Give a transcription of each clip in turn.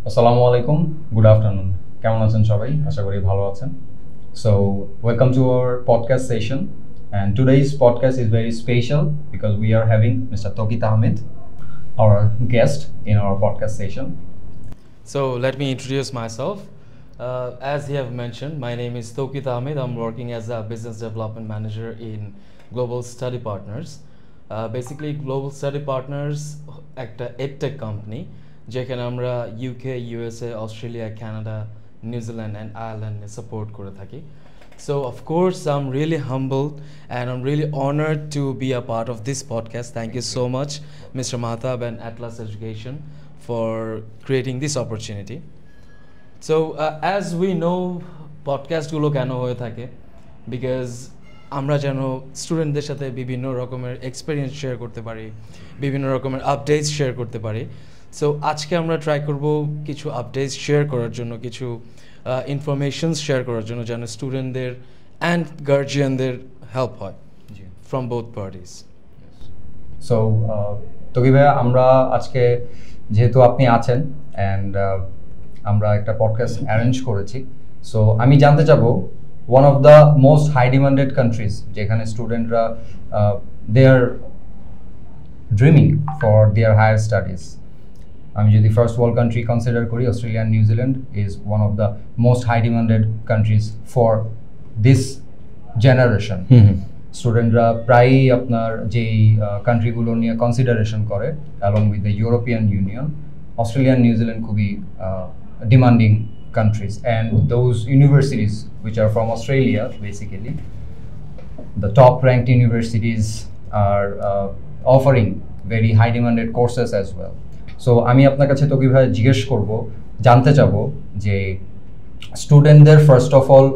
আসসালামু আলাইকুম, good afternoon. কেমন আছেন সবাই? আশা করি ভালো আছেন। So, welcome to our podcast session. And today's podcast is very special because we are having Mr. Tokit Ahmed, our guest in our podcast session. So let me introduce myself. As he have mentioned, my name is Tokit Ahmed. I'm working as a business development manager in Global Study Partners. Basically, Global Study Partners একটা edtech company যেখানে আমরা UK, USA, Australia, Canada, New Zealand and Ireland support করে থাকি. So of course, I'm really humbled and I'm really honored to be a part of this podcast. Thank you so much, Mr. Mahatab and Atlas Education, for creating this opportunity. So as we know, podcast গুলো কেন হয়ে থাকে, because আমরা যেন স্টুডেন্টদের সাথে বিভিন্ন রকমের এক্সপিরিয়েন্স শেয়ার করতে পারি, বিভিন্ন রকমের আপডেটস শেয়ার করতে পারি। সো আজকে আমরা ট্রাই করব কিছু আপডেটস শেয়ার করার জন্য, কিছু ইনফরমেশনস শেয়ার করার জন্য, যেন স্টুডেন্টদের অ্যান্ড গার্জিয়ানদের হেল্প হয় from both parties. So Taqi ভাইয়া, আমরা আজকে যেহেতু আপনি আছেন অ্যান্ড আমরা একটা পডকাস্ট অ্যারেঞ্জ করেছি, সো আমি জানতে চাবো one of the most high demanded countries যেখানে স্টুডেন্টরা they are dreaming for their higher studies. আমি যদি ফার্স্ট ওয়ার্ল্ড কান্ট্রি কনসিডার করি, Australia and New Zealand is one of the most high demanded countries for this generation. স্টুডেন্টরা প্রায়ই আপনার যেই কান্ট্রিগুলো নিয়ে কনসিডারেশন করে along with the European Union, Australia and New Zealand খুবই demanding countries, and those universities which are from Australia, basically the top ranked universities are offering very high demanded courses as well. So আমি আপনার কাছে তো কিভাবে জিজ্ঞেস করব, জানতে চাবো যে স্টুডেন্টদের ফার্স্ট অফ অল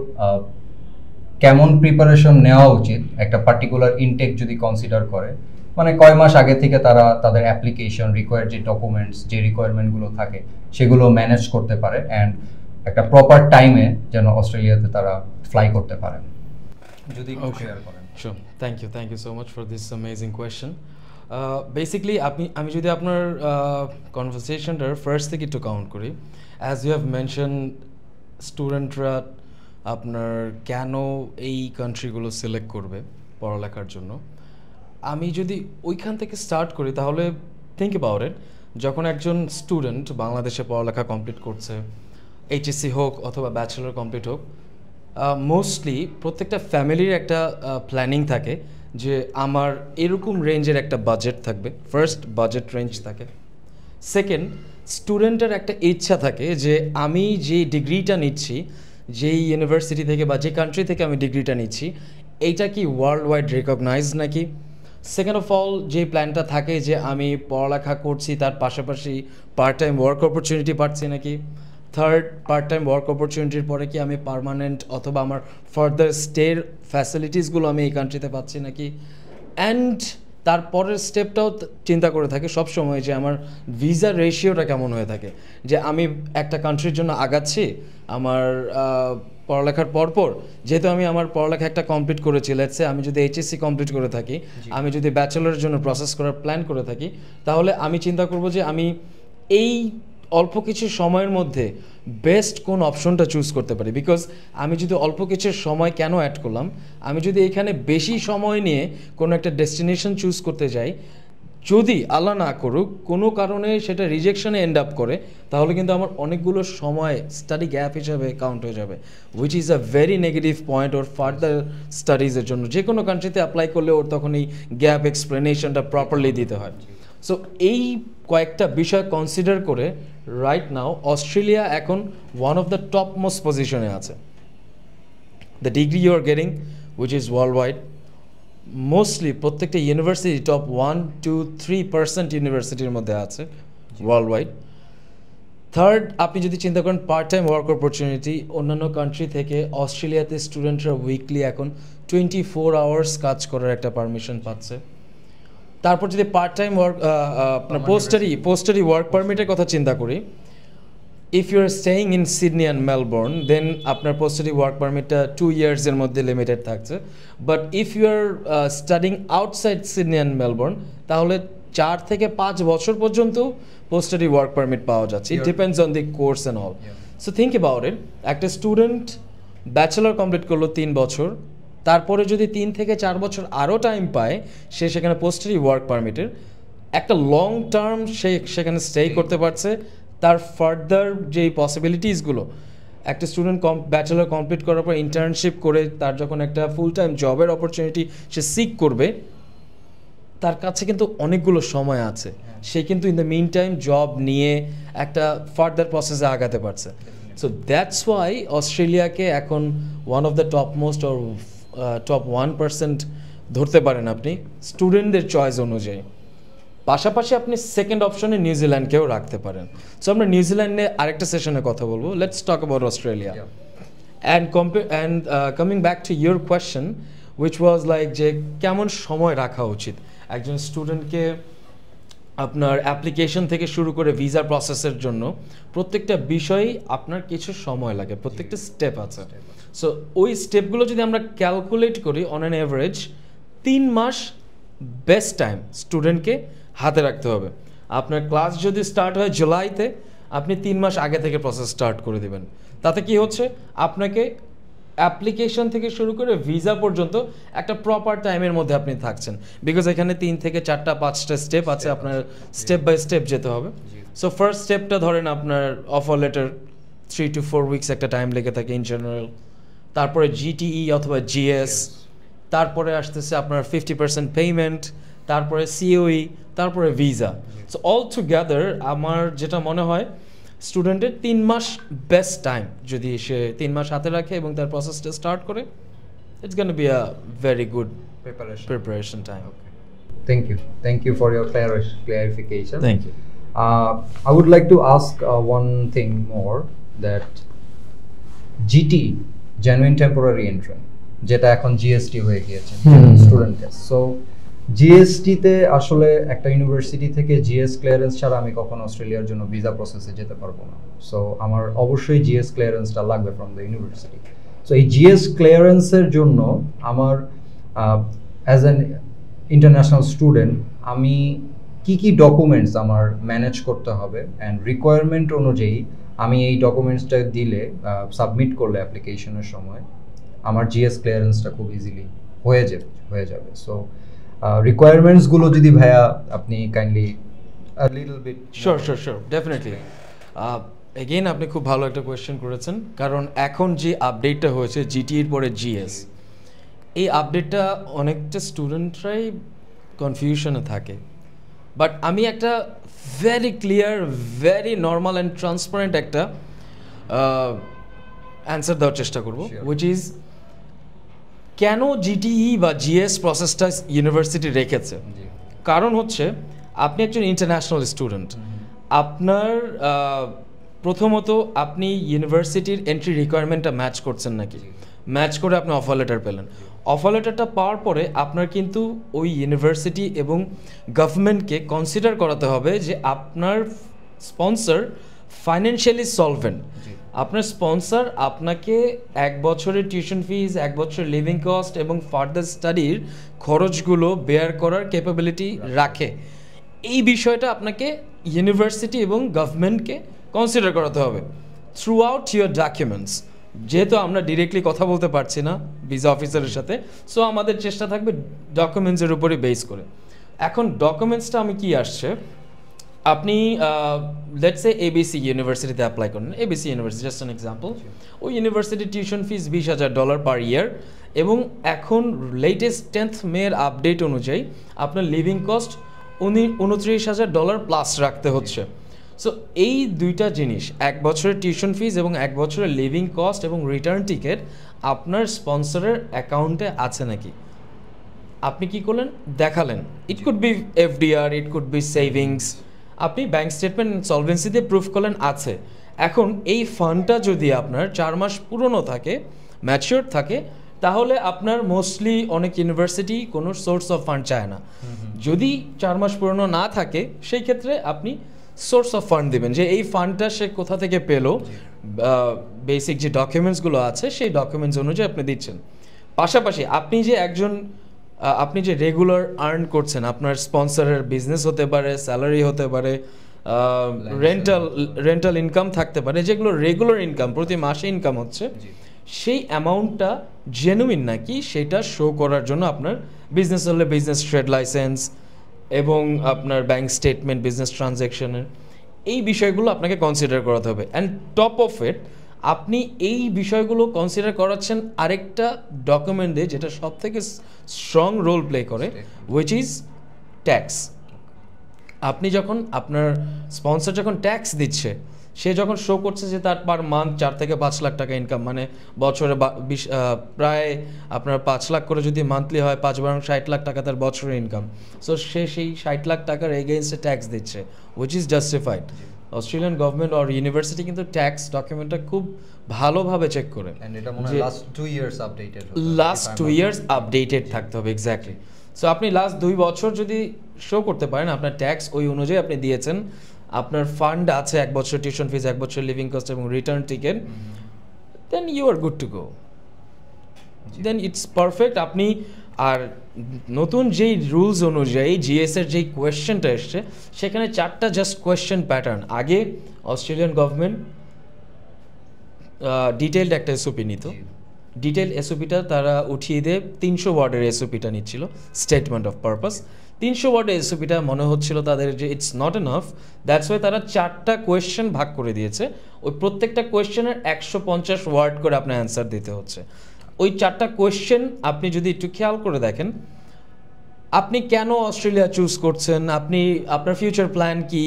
কেমন প্রিপারেশন নেওয়া উচিত একটা পার্টিকুলার ইনটেক যদি কনসিডার করে, মানে কয় মাস আগে থেকে তারা তাদের অ্যাপ্লিকেশন রিকোয়ার্ড যে ডকুমেন্টস, যে রিকোয়ারমেন্টগুলো থাকে সেগুলো ম্যানেজ করতে পারে অ্যান্ড একটা প্রপার টাইমে যেন অস্ট্রেলিয়াতে তারা ফ্লাই করতে পারেন, যদি শেয়ার করেন। Sure, thank you so much for this amazing question. Basically আমি যদি আপনার কনভারসেশনটার ফার্স্ট থেকে একটু কাউন্ট করি, অ্যাজ ইউ হ্যাভ মেনশন স্টুডেন্টরা আপনার কেন এই কান্ট্রিগুলো সিলেক্ট করবে পড়ালেখার জন্য, আমি যদি ওইখান থেকে স্টার্ট করি তাহলে থিঙ্ক অ্যাবাউট ইট। যখন একজন স্টুডেন্ট বাংলাদেশে পড়ালেখা কমপ্লিট করছে, এইচএসসি হোক অথবা ব্যাচেলর কমপ্লিট হোক, মোস্টলি প্রত্যেকটা ফ্যামিলির একটা প্ল্যানিং থাকে যে আমার এরকম রেঞ্জের একটা বাজেট থাকবে। ফার্স্ট বাজেট রেঞ্জ থাকে। সেকেন্ড, স্টুডেন্টের একটা ইচ্ছা থাকে যে আমি যে ডিগ্রিটা নিচ্ছি, যেই ইউনিভার্সিটি থেকে বা যে কান্ট্রি থেকে আমি ডিগ্রিটা নিচ্ছি, এইটা কি ওয়ার্ল্ড ওয়াইড রেকগনাইজ নাকি। সেকেন্ড অফ অল, যে প্ল্যানটা থাকে যে আমি পড়ালেখা করছি তার পাশাপাশি পার্ট টাইম ওয়ার্ক অপরচুনিটি পাচ্ছি নাকি। থার্ড, পার্ট টাইম ওয়ার্ক অপরচুনিটির পরে কি আমি পার্মানেন্ট অথবা আমার ফার্দার স্টের ফ্যাসিলিটিসগুলো আমি এই কান্ট্রিতে পাচ্ছি নাকি। অ্যান্ড তারপরের স্টেপটাও চিন্তা করে থাকে সবসময় যে আমার ভিসা রেশিওটা কেমন হয়ে থাকে, যে আমি একটা কান্ট্রির জন্য আগাচ্ছি আমার পড়ালেখার পরপর, যেহেতু আমি আমার পড়ালেখা একটা কমপ্লিট করেছি, লেটসে আমি যদি এইচএসসি কমপ্লিট করে থাকি, আমি যদি ব্যাচেলরের জন্য প্রসেস করার প্ল্যান করে থাকি, তাহলে আমি চিন্তা করব যে আমি এই অল্প কিছু সময়ের মধ্যে বেস্ট কোন অপশনটা চুজ করতে পারি। বিকজ আমি যদি অল্প কিছু সময় কেন অ্যাড করলাম, আমি যদি এখানে বেশি সময় নিয়ে কোনো একটা ডেস্টিনেশন চুজ করতে যাই, যদি আল্লাহ না করুক কোনো কারণে সেটা রিজেকশনে এন্ড আপ করে, তাহলে কিন্তু আমার অনেকগুলো সময় স্টাডি গ্যাপ হিসাবে কাউন্ট হয়ে যাবে, which is a very negative point or further স্টাডিজের জন্য। যে কোনো কান্ট্রিতে অ্যাপ্লাই করলে ওর তখন এই গ্যাপ এক্সপ্লেনেশনটা প্রপারলি দিতে হয়। সো এই কয়েকটা বিষয় কনসিডার করে রাইট নাও অস্ট্রেলিয়া এখন one of the top most পজিশনে আছে। The degree you are getting which is worldwide, mostly প্রত্যেকটা ইউনিভার্সিটি টপ 1-3% ইউনিভার্সিটির মধ্যে আছে ওয়ার্ল্ড ওয়াইড। থার্ড, আপনি যদি চিন্তা করেন পার্ট টাইম ওয়ার্ক অপরচুনিটি, অন্যান্য কান্ট্রি থেকে অস্ট্রেলিয়াতে স্টুডেন্টরা উইকলি এখন 24 আওয়ার্স কাজ করার একটা পারমিশন পাচ্ছে। তারপর যদি পার্ট টাইম ওয়ার্ক আপনার পোস্টারি ওয়ার্ক পারমিটের কথা চিন্তা করি, if you are staying in Sydney and Melbourne, then আপনার পোস্টারি ওয়ার্ক পারমিটটা 2 ইয়ার্সের মধ্যে লিমিটেড থাকছে। But if you are studying outside Sydney and Melbourne, তাহলে 4 থেকে 5 বছর পর্যন্ত পোস্ট স্টাডি ওয়ার্ক পারমিট পাওয়া যাচ্ছে। It depends on the course and all. So think about it, একটা স্টুডেন্ট ব্যাচেলর কমপ্লিট করলো 3 বছর, তারপরে যদি 3 থেকে 4 বছর আরও টাইম পায়, সে সেখানে পোস্ট স্টাডি ওয়ার্ক পারমিটের একটা লং টার্ম সে সেখানে স্টে করতে পারছে। তার ফার্দার যেই পসিবিলিটিসগুলো, একটা স্টুডেন্ট ব্যাচেলর কমপ্লিট করার পর ইন্টার্নশিপ করে তার যখন একটা ফুল টাইম জবের অপরচুনিটি সে সিক করবে, তার কাছে কিন্তু অনেকগুলো সময় আছে। সে কিন্তু in the meantime job নিয়ে একটা ফার্দার প্রসেসে আগাতে পারছে। সো দ্যাটস ওয়াই অস্ট্রেলিয়াকে এখন one of the top most or top 1% ধরতে পারেন আপনি স্টুডেন্টদের চয়েস অনুযায়ী। পাশাপাশি আপনি সেকেন্ড অপশনে নিউজিল্যান্ডকেও রাখতে পারেন। সো আমরা নিউজিল্যান্ডে আরেকটা সেশনে কথা বলবো। Let's talk about Australia and coming back to your question which was like যে কেমন সময় রাখা উচিত একজন স্টুডেন্টকে আপনার অ্যাপ্লিকেশন থেকে শুরু করে ভিসা প্রসেসের জন্য। প্রত্যেকটা বিষয়েই আপনার কিছু সময় লাগে, প্রত্যেকটা স্টেপ আছে। সো ওই স্টেপগুলো যদি আমরা ক্যালকুলেট করি, অন অ্যান এভারেজ 3 মাস বেস্ট টাইম স্টুডেন্টকে হাতে রাখতে হবে। আপনার ক্লাস যদি স্টার্ট হয় জুলাইতে, আপনি 3 মাস আগে থেকে প্রসেস স্টার্ট করে দেবেন। তাতে কি হচ্ছে, আপনাকে অ্যাপ্লিকেশন থেকে শুরু করে ভিসা পর্যন্ত একটা প্রপার টাইমের মধ্যে আপনি থাকছেন, বিকজ এখানে 3 থেকে 4টা 5টা স্টেপ আছে, আপনার স্টেপ বাই স্টেপ যেতে হবে। সো ফার্স্ট স্টেপটা ধরেন আপনার অফার লেটার 3 to 4 উইকস একটা টাইম লেগে থাকে ইন জেনারেল। তারপরে জিটিই অথবা জিএস, তারপরে আসতেছে আপনার 50% পেমেন্ট, তারপরে সিওই, তারপরে ভিসা। সো অল টুগেদার আমার যেটা মনে হয় স্টুডেন্টের 3 মাস বেস্ট টাইম, যদি সে 3 মাস হাতে রাখে এবং তার প্রসেসটা স্টার্ট করে, it's gonna be a very good preparation time. Thank you for your clarification. Thank you. I would like to ask one thing more, that GT, genuine temporary entrant, যেটা এখন GST হয়ে গিয়েছে স্টুডেন্টের। সো জিএসটিতে আসলে একটা university থেকে GS clearance ছাড়া আমি কখনো অস্ট্রেলিয়ার জন্য ভিসা প্রসেসে যেতে পারবো না। সো আমার অবশ্যই জিএস ক্লিয়ারেন্সটা লাগবে ফ্রম দ্য ইউনিভার্সিটি। সো এই জিএস ক্লিয়ারেন্সের জন্য আমার অ্যাজ অ্যান ইন্টারন্যাশনাল স্টুডেন্ট আমি কি ডকুমেন্টস আমার ম্যানেজ করতে হবে, অ্যান্ড রিকোয়ারমেন্ট অনুযায়ী আমি এই ডকুমেন্টসটা দিলে সাবমিট করলে অ্যাপ্লিকেশনের সময় আমার জিএস ক্লিয়ারেন্সটা খুব ইজিলি হয়ে যাবে। সো রিকোয়ারমেন্টসগুলো যদি ভাইয়া আপনি kindly a little bit. Sure definitely. Again আপনি খুব ভালো একটা কোয়েশ্চেন করেছেন, কারণ এখন যে আপডেটটা হয়েছে জিটির পরে জিএস, এই আপডেটটা অনেকটা স্টুডেন্টরাই কনফিউশনে থাকে। বাট আমি একটা very clear, very normal and transparent একটা অ্যান্সার দেওয়ার চেষ্টা করব, উইচ ইজ কেন জিটিই বা জিএস প্রসেসটা ইউনিভার্সিটি রেখেছে। কারণ হচ্ছে আপনি একজন ইন্টারন্যাশনাল স্টুডেন্ট, আপনার প্রথমত আপনি ইউনিভার্সিটির এন্ট্রি রিকোয়ারমেন্টটা ম্যাচ করছেন নাকি, ম্যাচ করে আপনি অফার লেটার পেলেন। অফার লেটারটা পাওয়ার পরে আপনার কিন্তু ওই ইউনিভার্সিটি এবং গভর্নমেন্টকে কনসিডার করাতে হবে যে আপনার স্পন্সর ফাইন্যান্সিয়ালি সলভেন্ট। আপনার স্পন্সর আপনাকে 1 বছরের টিউশন ফিজ, 1 বছরের লিভিং কস্ট এবং ফার্দার স্টাডির খরচগুলো বেয়ার করার ক্যাপাবিলিটি রাখে। এই বিষয়টা আপনাকে ইউনিভার্সিটি এবং গভর্নমেন্টকে কনসিডার করাতে হবে থ্রু আউট ইউর ডকুমেন্টস। যেহেতু আমরা ডিরেক্টলি কথা বলতে পারছি না ভিসা অফিসারের সাথে, সো আমাদের চেষ্টা থাকবে ডকুমেন্টসের উপরে বেস করে। এখন ডকুমেন্টসটা আমি কি আসছে, আপনি লেটস সে এবিসি ইউনিভার্সিটিতে অ্যাপ্লাই করেন, ABC university just an example. ওই ইউনিভার্সিটির টিউশন ফিস $20,000 পার ইয়ার, এবং এখন লেটেস্ট 10th মের আপডেট অনুযায়ী আপনার লিভিং কস্ট $29,000 প্লাস রাখতে হচ্ছে। সো এই দুইটা জিনিস, 1 বছরের টিউশন ফিস এবং 1 বছরের লিভিং কস্ট এবং রিটার্ন টিকিট আপনার স্পন্সরের অ্যাকাউন্টে আছে নাকি, আপনি কি করলেন দেখালেন। It could be FDR, it could be savings, আপনি ব্যাঙ্ক স্টেটমেন্ট সলভেন্সি দিয়ে প্রুফ করলেন আছে। এখন এই ফান্ডটা যদি আপনার 4 মাস পুরনো থাকে, ম্যাচিওর থাকে, তাহলে আপনার মোস্টলি অনেক ইউনিভার্সিটি কোনো সোর্স অফ ফান্ড চায় না। যদি 4 মাস পুরনো না থাকে, সেই ক্ষেত্রে আপনি সোর্স অফ ফান্ড দেবেন, যে এই ফান্ডটা সে কোথা থেকে পেলো, বেসিক যে ডকুমেন্টসগুলো আছে সেই ডকুমেন্টস অনুযায়ী আপনি দিচ্ছেন। পাশাপাশি আপনি যে একজন আপনি যে রেগুলার আর্ন করছেন, আপনার স্পন্সরের বিজনেস হতে পারে, স্যালারি হতে পারে, রেন্টাল ইনকাম থাকতে পারে, যেগুলো রেগুলার ইনকাম প্রতি মাসে ইনকাম হচ্ছে, সেই অ্যামাউন্টটা জেনুইন নাকি সেটা শো করার জন্য আপনার বিজনেস হলে বিজনেস ট্রেড লাইসেন্স এবং আপনার ব্যাংক স্টেটমেন্ট, বিজনেস ট্রানজ্যাকশনের এই বিষয়গুলো আপনাকে কনসিডার করাতে হবে। অ্যান্ড টপ অফ ইট আপনি এই বিষয়গুলো কনসিডার করাচ্ছেন আরেকটা ডকুমেন্ট দিয়ে, যেটা সব থেকে স্ট্রং রোল প্লে করে, উইচ ইজ ট্যাক্স। আপনি যখন আপনার স্পন্সর যখন ট্যাক্স দিচ্ছে, সে যখন শো করছে যে তার পার মান্থ 4 থেকে 5 লাখ টাকা ইনকাম, মানে বছরে প্রায় আপনার 5 লাখ করে যদি মান্থলি হয়, 5 60 লাখ টাকা তার বছরের ইনকাম। সো সে সেই 60 লাখ টাকার এগেইনস্টে ট্যাক্স দিচ্ছে, which is justified. Australian government আর ইউনিভার্সিটি কিন্তু ট্যাক্স ডকুমেন্টটা খুব ভালোভাবে চেক করে। লাস্ট 2 ইয়ার্স আপডেটেড থাকতে হবে, এক্স্যাক্টলি। সো আপনি লাস্ট 2 বছর যদি শো করতে পারেন আপনার ট্যাক্স ওই অনুযায়ী আপনি দিয়েছেন, আপনার ফান্ড আছে 1 বছর টিউশন ফিজ, 1 বছর লিভিং কস্ট এবং return ticket, then you are good to go, then it's perfect. আপনি আর নতুন যেই রুলস অনুযায়ী জিএস এর যেই কোয়েশ্চেনটা এসছে, সেখানে 4টা জাস্ট কোয়েশ্চেন প্যাটার্ন। আগে অস্ট্রেলিয়ান গভর্নমেন্ট ডিটেইলড একটা এসওপি নিত, ডিটেইল এসওপিটা তারা উঠিয়ে দিয়ে 300 ওয়ার্ডের এসওপিটা নিচ্ছিল, স্টেটমেন্ট অফ পারপাস। 300 ওয়ার্ডের এসওপিটা মনে হচ্ছিল তাদের যে it's not enough, that's why তারা 4টা কোয়েশ্চেন ভাগ করে দিয়েছে। ওই প্রত্যেকটা কোয়েশ্চেনের 150 ওয়ার্ড করে আপনার অ্যান্সার দিতে হচ্ছে। ওই 4টা কোয়েশ্চেন আপনি যদি একটু খেয়াল করে দেখেন, আপনি কেন অস্ট্রেলিয়া চুজ করছেন, আপনি আপনার ফিউচার প্ল্যান কি,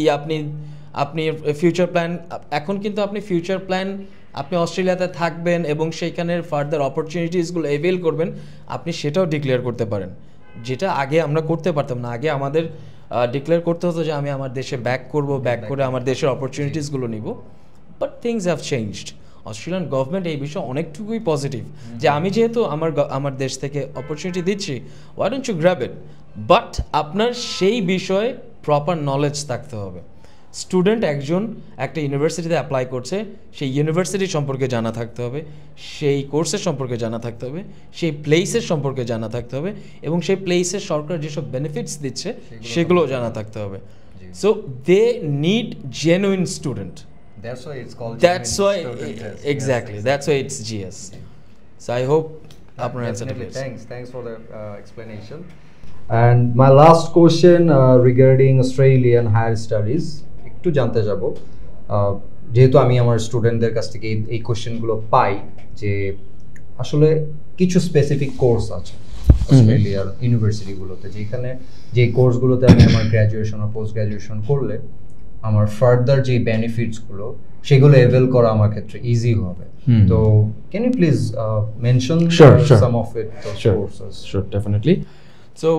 আপনি ফিউচার প্ল্যান, এখন কিন্তু আপনি ফিউচার প্ল্যান আপনি অস্ট্রেলিয়াতে থাকবেন এবং সেইখানের ফার্দার অপরচুনিটিসগুলো অ্যাভেল করবেন, আপনি সেটাও ডিক্লেয়ার করতে পারেন, যেটা আগে আমরা করতে পারতাম না। আগে আমাদের ডিক্লেয়ার করতে হতো যে আমি আমার দেশে ব্যাক করব, ব্যাক করে আমার দেশের অপরচুনিটিসগুলো নিব। But things have changed. Australian government এই বিষয়ে অনেকটুকুই পজিটিভ, যে আমি যেহেতু আমার দেশ থেকে অপরচুনিটি দিচ্ছি, why don't you grab it, but আপনার সেই বিষয়ে প্রপার নলেজ থাকতে হবে। স্টুডেন্ট একজন একটা ইউনিভার্সিটিতে অ্যাপ্লাই করছে, সেই ইউনিভার্সিটি সম্পর্কে জানা থাকতে হবে, সেই কোর্সের সম্পর্কে জানা থাকতে হবে, সেই প্লেসের সম্পর্কে জানা থাকতে হবে, এবং সেই প্লেসের সরকার যেসব বেনিফিটস দিচ্ছে সেগুলো জানা থাকতে হবে। So they need genuine student. That's why it's called. That's why exactly. Yes. That's why it's GS. So I hope আপনার answer clear. Thanks for the explanation. And my last question regarding Australian higher studies. একটু জানতে যাব, যেহেতু আমি আমার স্টুডেন্টদের কাছ থেকে এই কোশ্চেনগুলো পাই, যে আসলে কিছু স্পেসিফিক কোর্স আছে অস্ট্রেলিয়ার ইউনিভার্সিটিগুলোতে, যেখানে যে কোর্সগুলোতে আমি আমার গ্র্যাজুয়েশন আর পোস্ট গ্র্যাজুয়েশন করলে আমার ফার্দার যে বেনিফিটসগুলো সেগুলো অ্যাভেল করা আমার ক্ষেত্রে ইজি হবে। তো can you please mention some of it, courses? Sure, definitely. So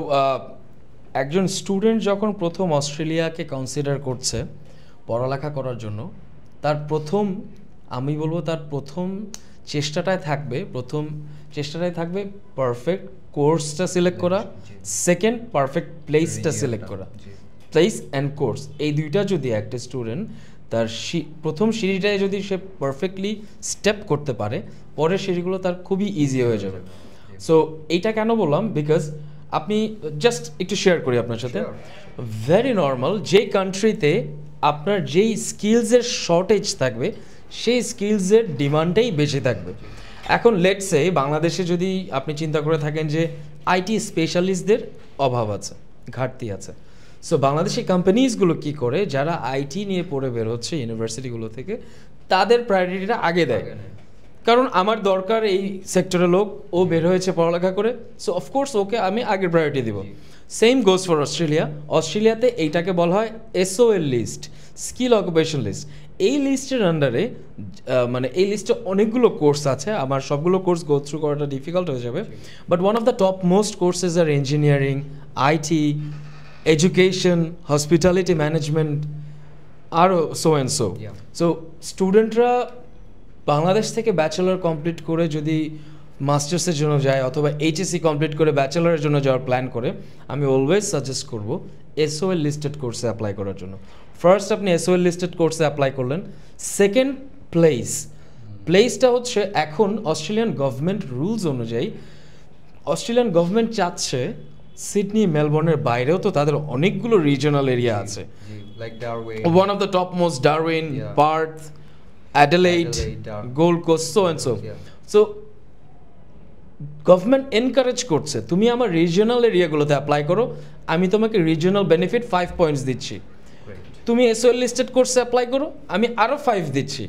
একজন স্টুডেন্ট যখন প্রথম অস্ট্রেলিয়াকে কনসিডার করছে পড়ালেখা করার জন্য, তার আমি বলবো তার প্রথম চেষ্টাটাই থাকবে পারফেক্ট কোর্সটা সিলেক্ট করা, সেকেন্ড পারফেক্ট প্লেসটা সিলেক্ট করা। প্লেস অ্যান্ড কোর্স, এই দুইটা যদি একটা স্টুডেন্ট তার প্রথম সিঁড়িটায় যদি সে পারফেক্টলি স্টেপ করতে পারে, পরের সিঁড়িগুলো তার খুবই ইজি হয়ে যাবে। সো এইটা কেন বললাম, বিকজ আপনি জাস্ট একটু শেয়ার করি আপনার সাথে, ভেরি নর্মাল, যে কান্ট্রিতে আপনার যেই স্কিলসের শর্টেজ থাকবে সেই স্কিলসের ডিমান্ডটাই বেশি থাকবে। এখন লেটস সে বাংলাদেশে যদি আপনি চিন্তা করে থাকেন যে আইটি স্পেশালিস্টদের অভাব আছে, ঘাটতি আছে, সো বাংলাদেশি কোম্পানিজগুলো কি করে, যারা আইটি নিয়ে পড়ে বের হচ্ছে ইউনিভার্সিটিগুলো থেকে, তাদের প্রায়োরিটিটা আগে দেয়, কারণ আমার দরকার এই সেক্টরের লোক, ও বের হয়েছে পড়ালেখা করে, সো অফকোর্স ওকে আমি আগের প্রায়োরিটি দিব। সেম গোজ ফর অস্ট্রেলিয়াতে এইটাকে বলা হয় SOL list, skill occupation list. এই লিস্টের আন্ডারে মানে এই লিস্টে অনেকগুলো কোর্স আছে, আমার সবগুলো কোর্স গো থ্রু করাটা ডিফিকাল্ট হয়ে যাবে, but one of the top most courses are engineering, IT, education, hospitality management, আরও সো অ্যান্ড সো। সো স্টুডেন্টরা বাংলাদেশ থেকে ব্যাচেলর কমপ্লিট করে যদি মাস্টার্সের জন্য যায়, অথবা এইচএসসি কমপ্লিট করে ব্যাচেলরের জন্য যাওয়ার প্ল্যান করে, আমি অলওয়েজ সাজেস্ট করব এসওএল লিস্টেড কোর্সে অ্যাপ্লাই করার জন্য। ফার্স্ট আপনি এসওএল লিস্টেড কোর্সে অ্যাপ্লাই করলেন, সেকেন্ড প্লেসটা হচ্ছে এখন অস্ট্রেলিয়ান গভর্নমেন্ট রুলস অনুযায়ী অস্ট্রেলিয়ান গভর্নমেন্ট চাচ্ছে সিডনি মেলবোর্নের বাইরেও তো তাদের অনেকগুলো রিজিওনাল এরিয়া আছে, like Darwin, one of the top most Darwin, Perth, Adelaide, Gold Coast, so and so. So government encourage করছে তুমি আমার রিজিওনাল এরিয়াগুলোতে অ্যাপ্লাই করো, আমি তোমাকে রিজিওনাল বেনিফিট 5 পয়েন্টস দিচ্ছি। তুমি এসওএল লিস্টেড কোর্সে অ্যাপ্লাই করো, আমি আরও 5 দিচ্ছি।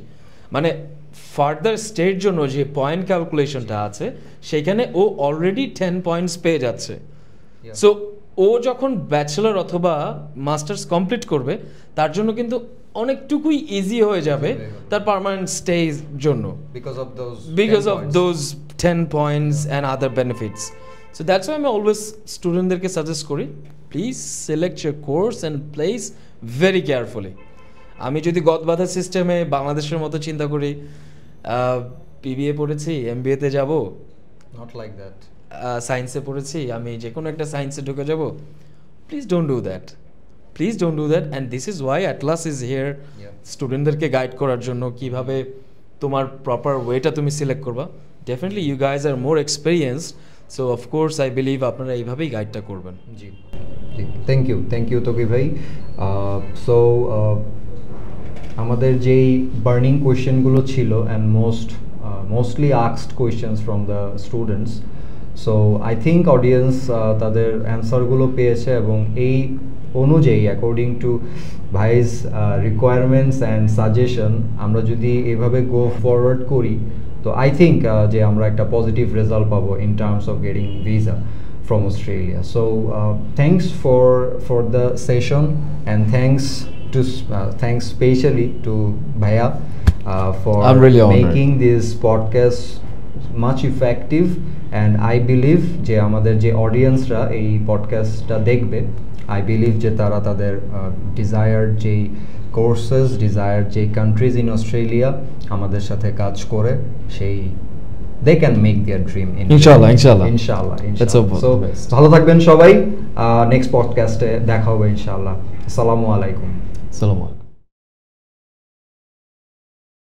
মানে ফার্দার স্টের জন্য যে পয়েন্ট ক্যালকুলেশনটা আছে সেইখানে ও অলরেডি 10 পয়েন্টস পেয়ে যাচ্ছে। সো ও যখন ব্যাচেলর অথবা মাস্টার্স কমপ্লিট করবে তার জন্য কিন্তু অনেকটুকুই ইজি হয়ে যাবে তার পার্মানেন্ট স্টের জন্য, because of those 10 points and other benefits. So that's why আমি অলওয়েজ স্টুডেন্টদেরকে সাজেস্ট করি, please select your course and plays very carefully. আমি যদি গদবাধা সিস্টেমে বাংলাদেশের মতো চিন্তা করি, বিবিএ পড়েছি এমবিএতে যাব, নট লাইক দ্যাট, সায়েন্সে পড়েছি আমি যে কোনো একটা সায়েন্সে ঢুকে যাব, please don't do that, please don't do that. And this is Y Atlas is here, স্টুডেন্টদেরকে গাইড করার জন্য কিভাবে তোমার প্রপার ওয়েটা তুমি সিলেক্ট করবা। Definitely you guys are more experienced, so of course I believe আপনারা এইভাবেই গাইডটা করবেন। জি, থ্যাংক ইউ তকি ভাই। সো আমাদের যেই বার্নিং কোয়েশ্চেনগুলো ছিল and mostly asked questions from the students, so I think audience তাদের অ্যান্সারগুলো পেয়েছে, এবং এই অনুযায়ী according to vice requirements and suggestion আমরা যদি এভাবে গো ফরওয়ার্ড করি, তো আই থিঙ্ক যে আমরা একটা পজিটিভ রেজাল্ট পাবো in terms of getting visa from Australia. So thanks for the session, and thanks specially to Bhaiya for I'm really making this podcast much effective, and I believe যে আমাদের যে অডিয়েন্সরা এই পডকাস্টটা দেখবে, I believe যে তারা তাদের desired যে courses, desired যে countries in Australia আমাদের সাথে কাজ করে সেই they can make their dream in inshallah. Let's hope so ভালো থাকবেন সবাই, নেক্সট পডকাস্টে দেখা হবে ইনশাআল্লাহ। আসসালামু আলাইকুম।